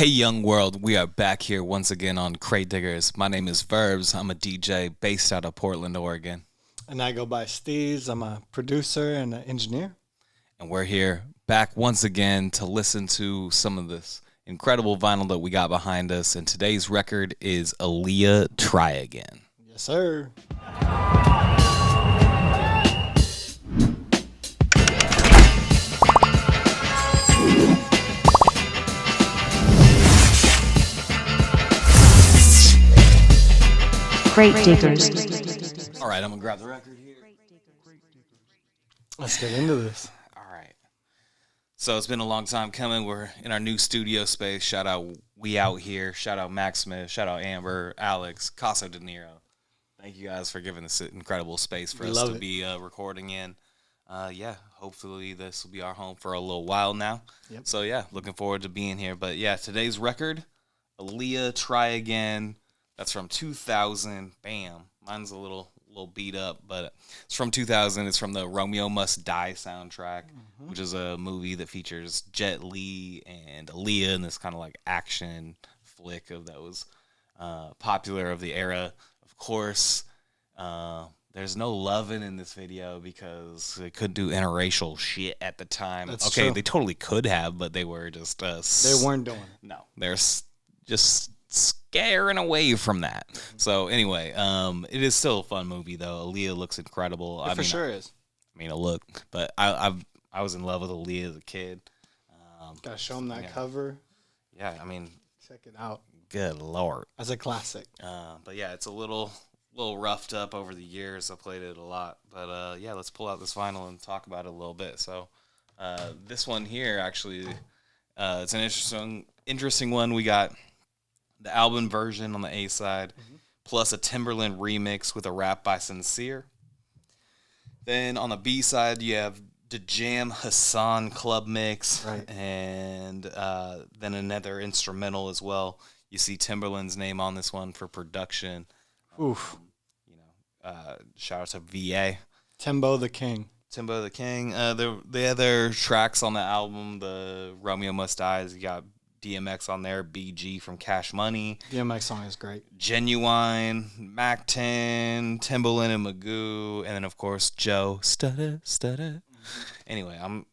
Hey, young world, we are back here once again on Crate Diggers. My name is Verbz. I'm a DJ based out of Portland, Oregon. And I go by Steez. I'm a producer and an engineer. And we're here back once again to listen to some of this incredible vinyl that we got behind us. And today's record is Aaliyah, Try Again. Yes, sir. Crate Diggers. All right, I'm going to grab the record here. Let's get into this. All right. So it's been a long time coming. We're in our new studio space. Shout out We Out Here. Shout out Max Smith. Shout out Amber, Alex, Caso De Niro. Thank you guys for giving this incredible space for us to be recording in. Hopefully this will be our home for a little while now. Yep. So, yeah, looking forward to being here. But, yeah, today's record, Aaliyah, Try Again. That's from 2000. Bam. Mine's a little beat up, but it's from 2000. It's from the Romeo Must Die soundtrack, which is a movie that features Jet Li and Aaliyah in this kind of like action flick that was popular of the era. Of course, there's no loving in this video because they couldn't do interracial shit at the time. That's true. They totally could have, but they were just they weren't doing it. No, they're just scaring away from that. So anyway, it is still a fun movie though. Aaliyah looks incredible. It sure is. I mean, look, but I was in love with Aaliyah as a kid. Gotta show them that cover. Yeah, I mean, check it out. Good Lord, as a classic. But yeah, it's a little roughed up over the years. I played it a lot, but yeah, let's pull out this vinyl and talk about it a little bit. So this one here actually, it's an interesting one. We got the album version on the A side, plus a Timberland remix with a rap by Sincere. Then on the B side, you have the Jam Hassan club mix, right, and then another instrumental as well. You see Timberland's name on this one for production. Oof. Shout out to VA. Timbo the King. Timbo the King. The other tracks on the album, the Romeo Must Die, you got DMX on there, BG from Cash Money. DMX song is great. Genuine, Mac 10, Timbaland and Magoo, and then of course Joe Stutter. Anyway, I'm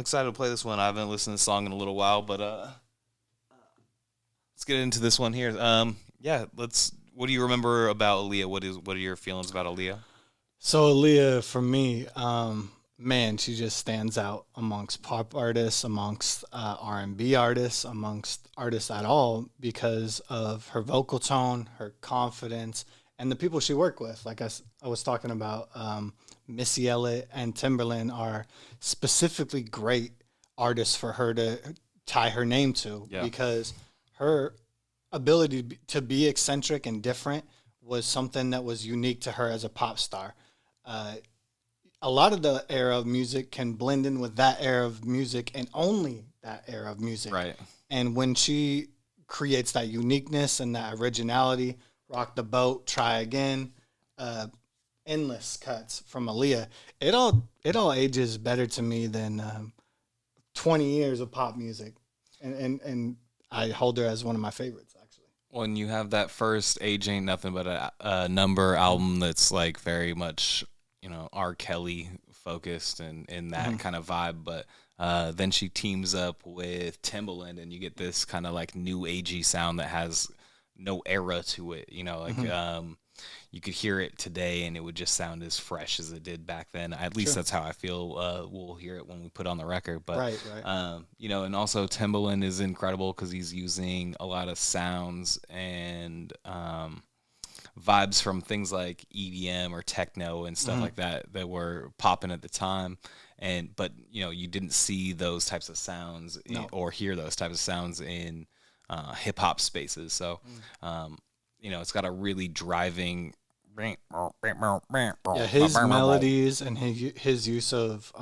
excited to play this one. I haven't listened to the song in a little while, but let's get into this one here. What do you remember about Aaliyah? What are your feelings about Aaliyah? So Aaliyah, for me, man, she just stands out amongst pop artists, amongst R&B artists, amongst artists at all because of her vocal tone, her confidence, and the people she worked with. Like I was talking about, Missy Elliott and Timberland are specifically great artists for her to tie her name to because her ability to be eccentric and different was something that was unique to her as a pop star. A lot of the era of music can blend in with that era of music and only that era of music. Right. And when she creates that uniqueness and that originality, Rock the Boat, Try Again, endless cuts from Aaliyah, it all ages better to me than 20 years of pop music. And I hold her as one of my favorites, actually. When you have that first Age Ain't Nothing But a Number album that's like very much, R. Kelly focused and in that kind of vibe, but then she teams up with Timbaland and you get this kind of like new agey sound that has no era to it, you could hear it today and it would just sound as fresh as it did back then. At least that's how I feel. We'll hear it when we put on the record, but right. And also Timbaland is incredible because he's using a lot of sounds and vibes from things like EDM or techno and stuff like that were popping at the time, but you didn't see those types of sounds or hear those types of sounds in hip hop spaces. So it's got a really driving his melodies and his use of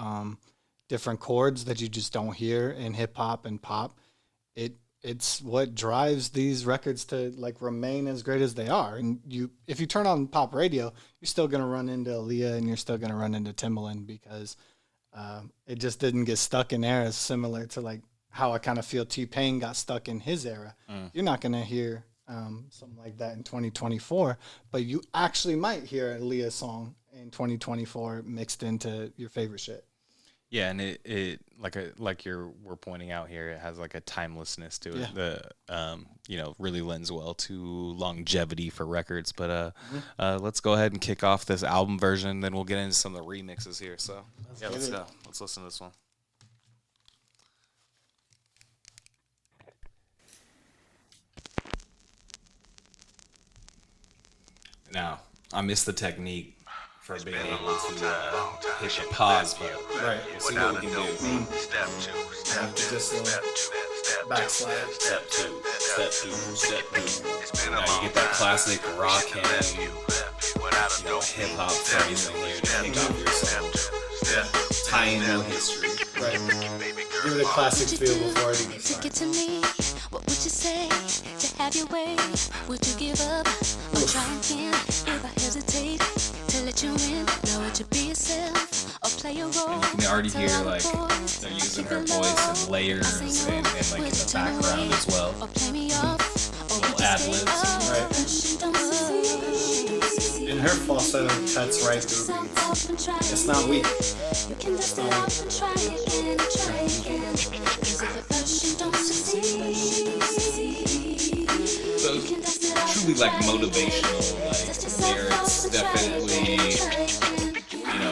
different chords that you just don't hear in hip hop and pop. It's what drives these records to like remain as great as they are. And if you turn on pop radio, you're still gonna run into Aaliyah and you're still gonna run into Timbaland because it just didn't get stuck in there as similar to like how I kind of feel T-Pain got stuck in his era. You're not going to hear something like that in 2024, but you actually might hear a Aaliyah song in 2024 mixed into your favorite shit. Yeah, and it we're pointing out here, it has like a timelessness to it. The really lends well to longevity for records. But let's go ahead and kick off this album version, then we'll get into some of the remixes here. So let's go. Let's listen to this one. Now, I missed the technique for being able to hit the pause, but we'll see what we can do. Step two, step two, Just backslide. Step two, step two, step two. Now you get that classic rock and hip hop phrasing here to kick off your song. Tie into history. Right. Give it a classic feel before it even Take it starts. to me. What would you say to have your way? Would you give up or try again? If I hesitate to let you in, now would you be yourself or play a role? You can already hear like they're using her voice and layers and like in the background as well. Or play me off, or would you ad-libs, stay up? right. Don't succeed. And her falsetto cuts right through beats. It's not weak. You can dust it off and try again, try again. 'Cause if at first you don't succeed, So you can dust it off truly and like try motivational, again. Dust like yourself lyrics. off and try Definitely, again, try again.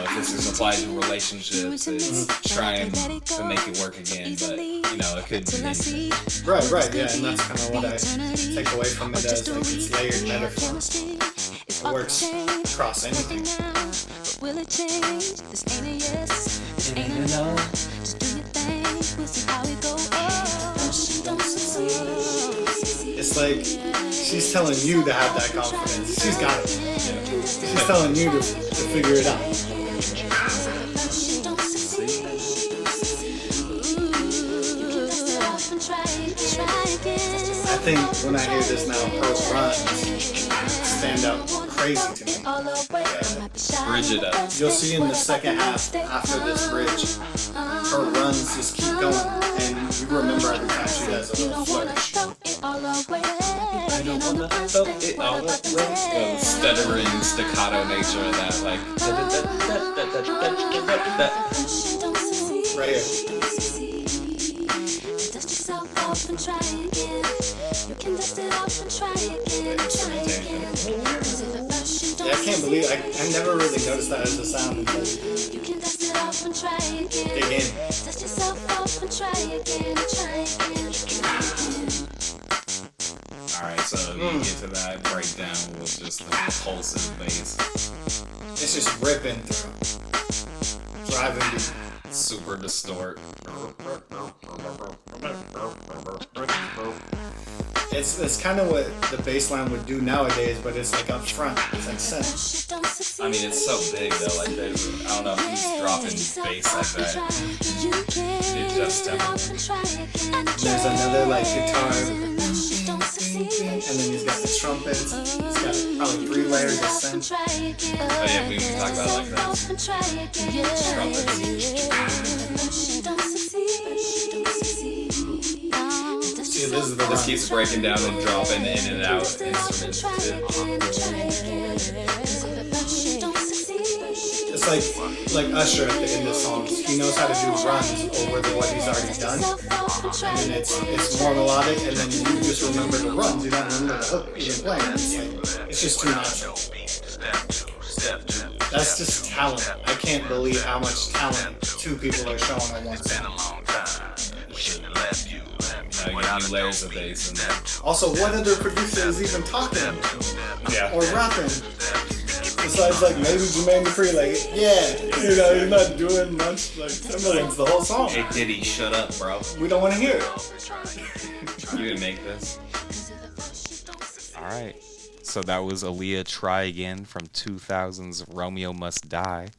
if this is applied to relationships, it's trying to make it work again. But it could be anything. Right, yeah, and that's kind of what I take away from it as like it's layered metaphor. It works across anything. But will it change? This ain't a yes, this ain't a no. Just do your thing, we'll see how it goes. Oh, don't succeed. It's like she's telling you to have that confidence. She's got it. She's telling you to figure it out. Don't succeed. You can dust it off and try again. I think when I hear this now, her runs stand out crazy to me. Bridge it up. You'll see in the second half after this bridge, her runs just keep going, and you remember every time she does a little flourish. I don't wanna throw it all away. The stuttering staccato nature of that, like Right here. Dust yourself off and try again. You can dust it off and try again, try again. 'Cause if at first you don't Yeah, I can't believe I never really noticed that as a sound until you can dust it off and try again. dig in. Dust yourself off and try again, try again. alright, so you get to that breakdown with just the pulsive bass. It's just ripping through, driving beat. Super distort. It's kind of what the bass line would do nowadays, but it's like up front. It's like synth. I mean, it's so big though, like I don't know who's dropping bass like that. It just There's another like guitar, and then he's got the trumpets. He's got probably 3 layers of synth. Oh yeah, we can talk about like that. See, this is the This run. keeps breaking down and dropping in and out instruments too. It's like Usher at the end of songs. He knows how to do runs over what he's already done, and then it's more melodic, and then you just remember the runs. You don't remember the hook you're playing. It's just too natural. That's just talent. I can't believe how much talent 2 people are showing on one song. You give you layers of bass and that. Also, what other producer is even talking or rapping? Besides, like, maybe Jermaine Dupri, like, he's not doing much. Like, Timberland's the whole song. Hey Diddy, shut up, bro. We don't want to hear it. You didn't make this. Alright. So that was Aaliyah Try Again from 2000's Romeo Must Die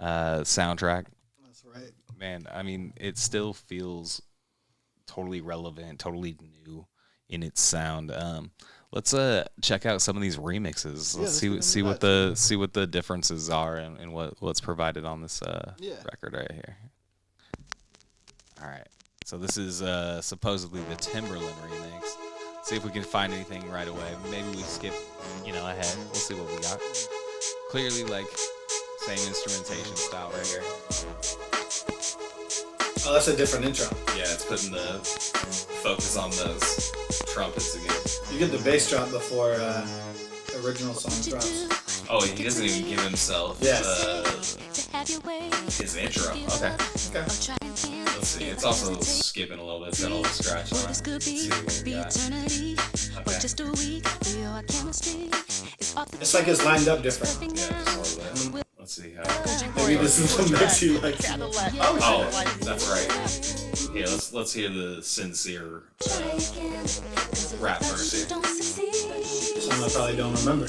soundtrack. That's right. Man, I mean, it still feels totally relevant, totally new in its sound. Let's check out some of these remixes. Let's see what the differences are and what's provided on this record right here. All right. So this is supposedly the Timberland remix. See if we can find anything right away. Maybe we skip, ahead. We'll see what we got. Clearly, like, same instrumentation style right here. Oh, that's a different intro. Yeah, it's putting the focus on those trumpets again. You get the bass drop before the original song drops. Oh, he doesn't even give himself his intro. Okay. Let's see. It's also skipping a little bit. It's got a little scratch on it. Let's see what we got. Okay. It's like it's lined up different. Yeah, just a little bit. Let's see how. Maybe this is the mix you like. Oh, that's right. Yeah, let's hear the sincere rap verse here. Some I probably don't remember.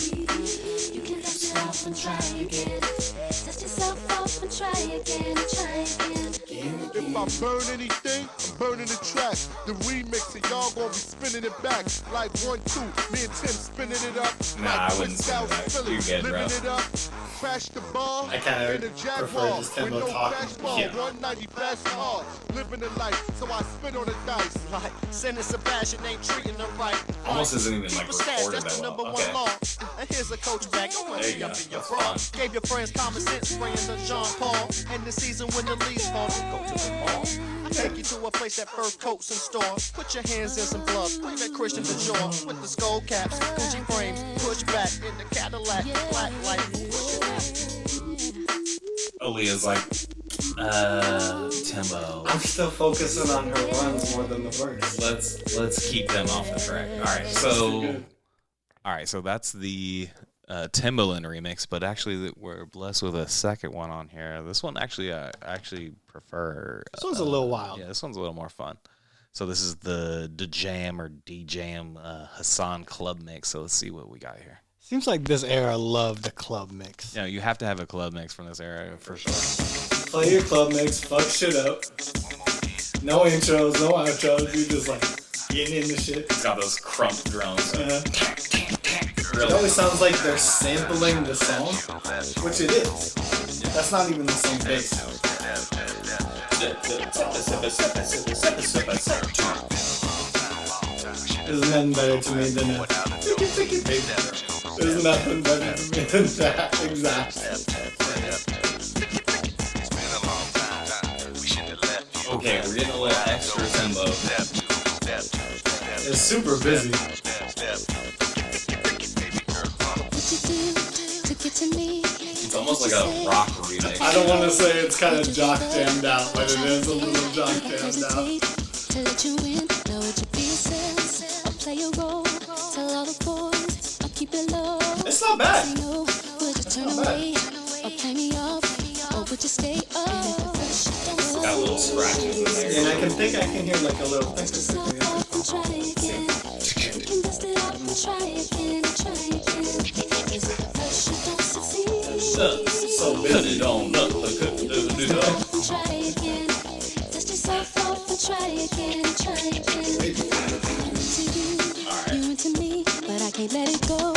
If I burn anything, I'm burning the track. The remix and y'all gonna be spinning it back. Like 1, 2, me and Tim spinning it up. Nah, I wouldn't say that. You're good, bro. Living it up. Crash the bar. I kind of prefer just Timbo talking. Yeah. 190 fast hard. Living the life, so I spin on the dice. Like, Senator Sebastian ain't treating them right. Almost isn't even like recorded That's the that number well. one Okay. law. And here's a coach back. Don't There you go. up in your That's bra. fine. Gave your friends common sense, spraying the John Paul. And the season when the leaves fall, to go to the mall. I take you to a place that fur coats and store. Put your hands in some gloves. Bring that Christian Dior with the skull caps, Gucci frames, push back in the Cadillac, black light. Aaliyah's like, Timbo. I'm still focusing on her runs more than the verse. Let's keep them off the track. All right, so that's the Timbaland remix, but actually we're blessed with a second one on here. This one actually I actually prefer. This one's a little wild. Yeah, this one's a little more fun. So this is the Jam or D-Jam Hassan club mix. So let's see what we got here. Seems like this era loved the club mix. Yeah, you have to have a club mix from this era for sure. Play your club mix, fuck shit up. No intros, no outros. You just like getting into shit. It's got those crump drums. It always sounds like they're sampling the song, which it is. That's not even the same bass. There's nothing better to me than that. There's nothing better to me than that. Exactly. Okay, we're getting a little extra tempo. It's super busy. It's almost like a rock remix. I don't want to say it's kind of jock jammed out, but it is a little jock jammed out. To let you in, know what you feel says. I'll play a role, tell all the boys, I'll keep it low. It's not bad. No, would you turn away, or play me off, or would you stay up? Got little scratches in there. And I can think I can hear like a little thing. Try again. We can dust it off and try again, try again. Is it the first you don't succeed? So Cut busy. it on up. Try again. Dust yourself off and try again, try again. You into me, but I can't let it go.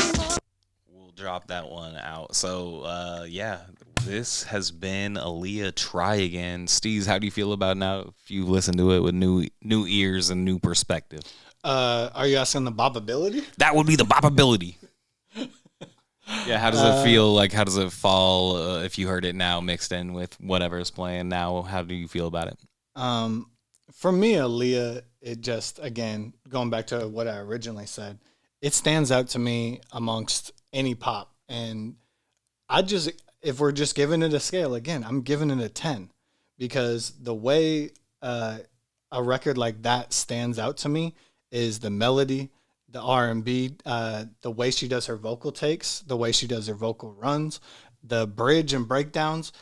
We'll drop that one out. So, yeah, this has been Aaliyah Try Again. Steez, how do you feel about it now if you listen to it with new ears and new perspective? Are you asking the bopability? That would be the bopability. Yeah, how does it feel? Like, how does it fall if you heard it now mixed in with whatever is playing now? How do you feel about it? For me, Aaliyah, it just, again, going back to what I originally said, it stands out to me amongst any pop. And if we're just giving it a scale, again, I'm giving it a 10 because the way a record like that stands out to me is the melody, the R&B, the way she does her vocal takes, the way she does her vocal runs, the bridge and breakdowns.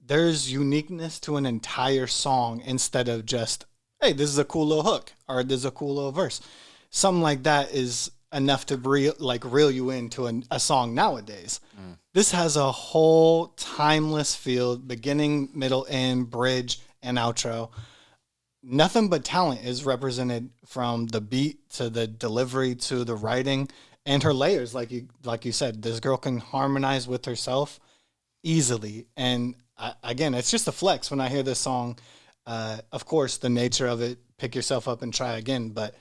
There's uniqueness to an entire song instead of just, hey, this is a cool little hook or this is a cool little verse. Something like that is enough to reel you into a song nowadays. This has a whole timeless feel, beginning, middle, end, bridge, and outro. Nothing but talent is represented from the beat to the delivery to the writing and her layers. Like you said, this girl can harmonize with herself easily. And again, it's just a flex when I hear this song. Of course, the nature of it, pick yourself up and try again. But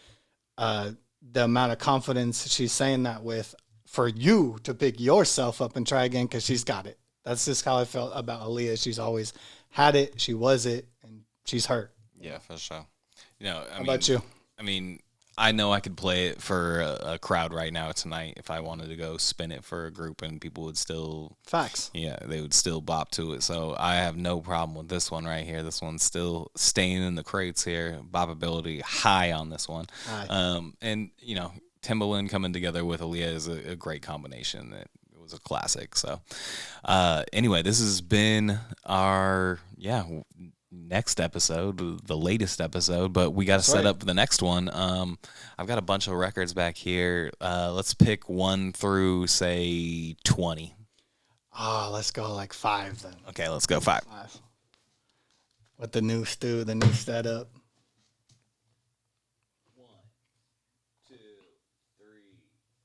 the amount of confidence she's saying that with, for you to pick yourself up and try again, because she's got it. That's just how I felt about Aaliyah. She's always had it. She was it, and she's hurt. Yeah, for sure. You know, How about you? I mean, I know I could play it for a crowd right now tonight if I wanted to go spin it for a group, and people would still Facts. Yeah, they would still bop to it. So I have no problem with this one right here. This one's still staying in the crates here. Bopability high on this one. High. And you know, Timbaland coming together with Aaliyah is a great combination. It was a classic. So anyway, this has been our next episode, the latest episode, but we got to set up for the next one. I've got a bunch of records back here. Let's pick 1 through say 20. Oh, let's go like 5 then. Okay, let's go 5. 5. With the new stew, the new setup. 1, 2, 3,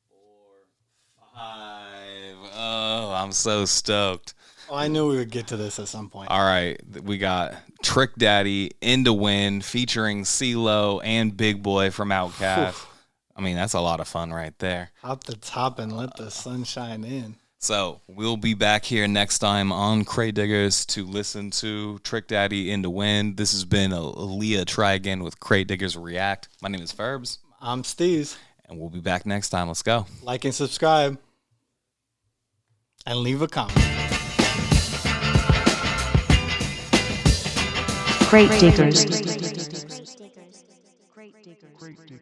4, 5. Oh, I'm so stoked. Oh, I knew we would get to this at some point. All right, we got Trick Daddy, In to Win, featuring Cee-Lo and Big Boi from Outkast. I mean, that's a lot of fun right there. Hop the top and let the sun shine in. So we'll be back here next time on Crate Diggers to listen to Trick Daddy, In to Win. This has been Aaliyah Try Again with Crate Diggers React. My name is Verbz. I'm Steez. And we'll be back next time. Let's go. Like and subscribe. And leave a comment. Crate Diggers. Great diggers.